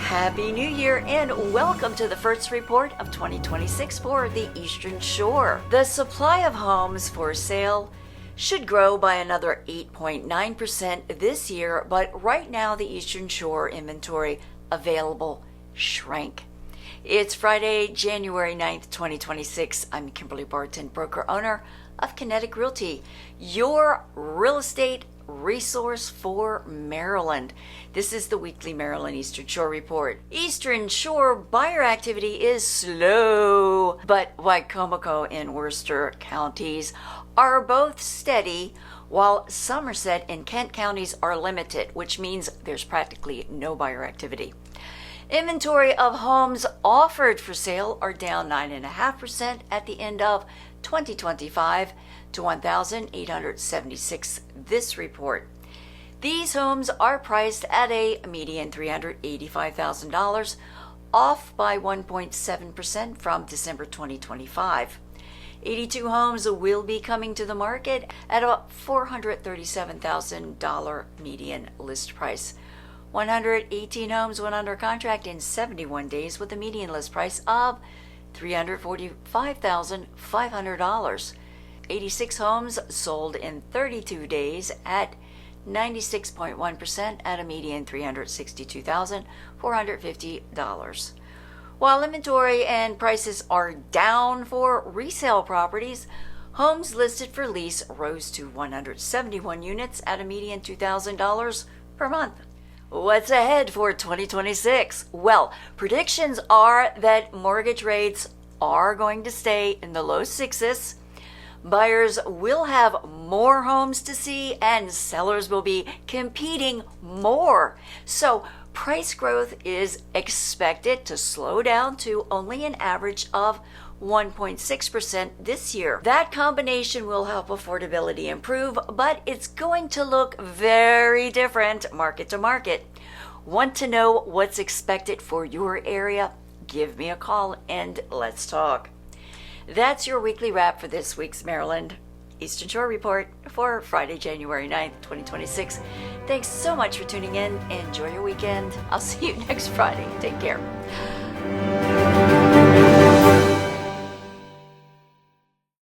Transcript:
Happy New Year and welcome to the first report of 2026 for the Eastern Shore. The supply of homes for sale should grow by another 8.9% this year, but right now the Eastern Shore inventory available shrank. It's Friday, January 9th, 2026. I'm Kimberly Barton, broker owner of Kinetic Realty, your real estate resource for Maryland. This is the weekly Maryland Eastern Shore report. Eastern Shore buyer activity is slow, but Wicomico and Worcester counties are both steady, while Somerset and Kent counties are limited, which means there's practically no buyer activity. Inventory of homes offered for sale are down 9.5% at the end of 2025 to 1,876 this report. These homes are priced at a median $385,000, off by 1.7% from December 2025. 82 homes will be coming to the market at a $437,000 median list price. 118 homes went under contract in 71 days with a median list price of $345,500. 86 homes sold in 32 days at 96.1% at a median $362,450. While inventory and prices are down for resale properties, homes listed for lease rose to 171 units at a median $2,000 per month. What's ahead for 2026? Well, predictions are that mortgage rates are going to stay in the low sixes. Buyers will have more homes to see and sellers will be competing more. So price growth is expected to slow down to only an average of 1.6% this year. That combination will help affordability improve, but it's going to look very different market to market. Want to know what's expected for your area? Give me a call and let's talk. That's your weekly wrap for this week's Maryland Eastern Shore Report for Friday, January 9th, 2026. Thanks so much for tuning in. Enjoy your weekend. I'll see you next Friday. Take care.